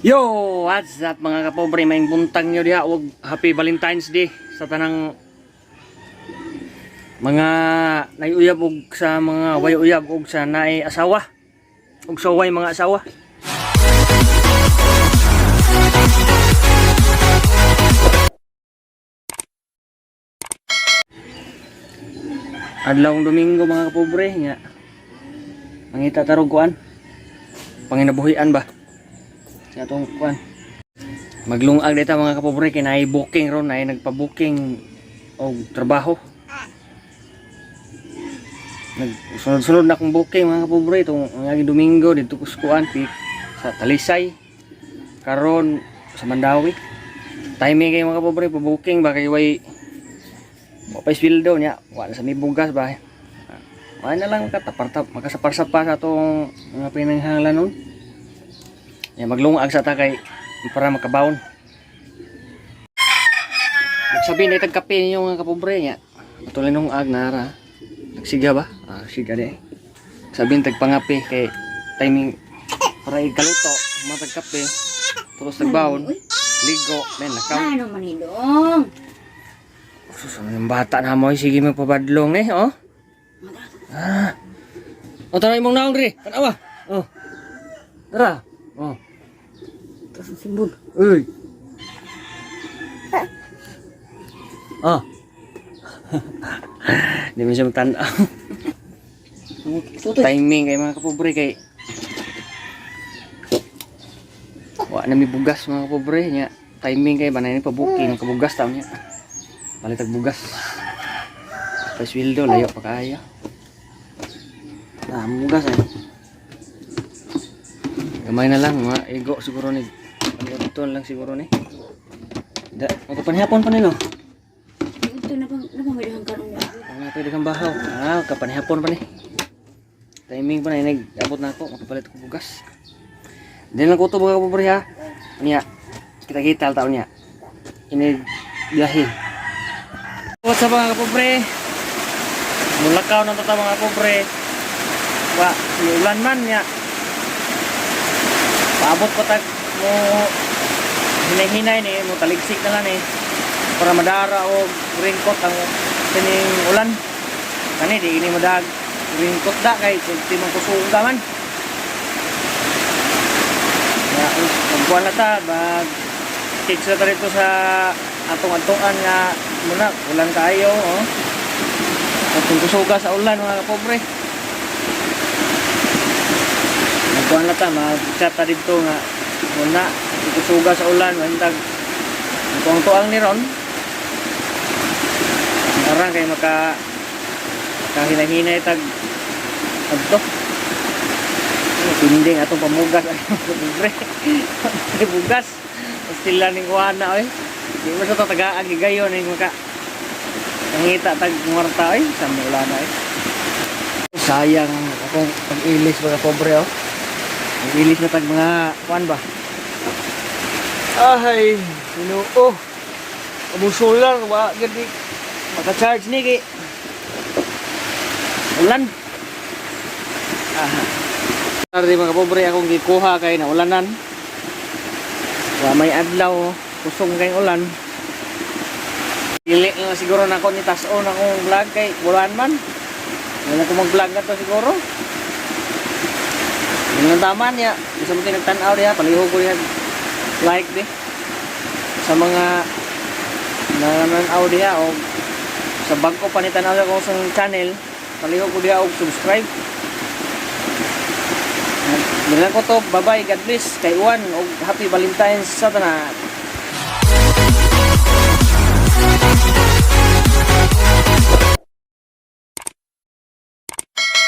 Yo, what's up mga kapobre, may buntag nyo diha og Happy Valentine's Day sa tanang mga nayuyab og sa mga way-uyab og sa naay asawa og sa way mga asawa. Adlawng Domingo mga kapobre nya. Mangita tarog kuan. Panginabuhian ba? Sa atong kuan. Maglungag dito mga kapobre kay naay booking ron, naay nagpa-booking og trabaho. Sunod-sunod na akong booking mga kapobre itong ngayong Domingo dito kuan sa Talisay. Karon sa Mandawi. Timing kay mga kapobre pa-booking ba kay way pa sweldo niya, wala sa may bugas ba. Wala na lang makasapar-sapa sa atong mga pinanghanglan nun. Ya maglungag sa ta kay para makabawon. Nagsabi na itag kape ninyo mga kapobre niya. Patuloy nung ag nara. Nagsiga ba? Siga di. Sabihin tagpangape kay timing para ikaluto, matag kape. Terus tagbawon, ligo, men lakaw. Ano manidong? Susunod yung bata na mo, sige magpabadlong eh, oh. O tara imong naong diri, tanawa. Oh. Tara. Oh. Tapos simbol. Uy. Oh. Di mo siya magtanaw. Timing kay mga kapobre kay wa na mi bugas mga kapobre nya. Timing kay banay ni pa-booking kabugas taon niya. Palitag bugas. Pasweldo layo pa kaya. Bugas ay. Gamay na lang mga ego siguro ni. Pagkatuan lang siguro ni. Da, magkapanihapon pa nilo. Ito na bang may karon mo? Pwede kang bahaw. Kapanihapon pa ni. Timing pa na nag-abot na ako, makapalit ko bugas. Din lang ko to mga kapobre ha. Niya. Kita-kita taon niya. Ini biyahe. What's up mga kapobre? Mulakaw ng tata mga kapobre. Wa, ulan man niya. Paabot pa tag mo hinay-hinay ni, mo taligsik na lang eh. Para madara o raincoat ang kining ulan. Kani di ini madag raincoat da kay timang kusong man. Ya, magbuwan na ta, mag-kicks na ta rito sa atong-atungan nga muna, ulan kayo, oh. Atong kusuga sa ulan mga kapobre. Magbuwan na ta, mag-chat ta dito nga muna, kusuga sa ulan, mantag tuang-tuang ni ron. Arang kayo makahinay-hinay tag adto. Tinding atong pamugas ay kapobre. Bugas. Pastila ning kuana oy. Di mo sa tagaan gigayon ning maka nangita tag muwarta oy sa mula na oy. Sayang akong pag-ilis mga pobre oh. Pag-ilis na tag mga kuan ba. Ay, Ginoo. Abusulan wa gadi maka-charge ni ki. Ulan. Sorry mga pobre akong gikuha kay na ulanan. Wa may adlaw, kusog kay ulan. Dili na siguro nako ni tas-on akong vlog kay bulan man. Wala ko mag-vlog na to siguro. Yung tama niya, isa mo tayo nagtanaw diha, palihog ko yan like di. Sa mga nananaw diha o sa bag ko panitanaw ko sa channel, palihog ko diha og subscribe. Bilang ko to, bye bye, God bless, kay Juan, og Happy Valentine's sa tanan.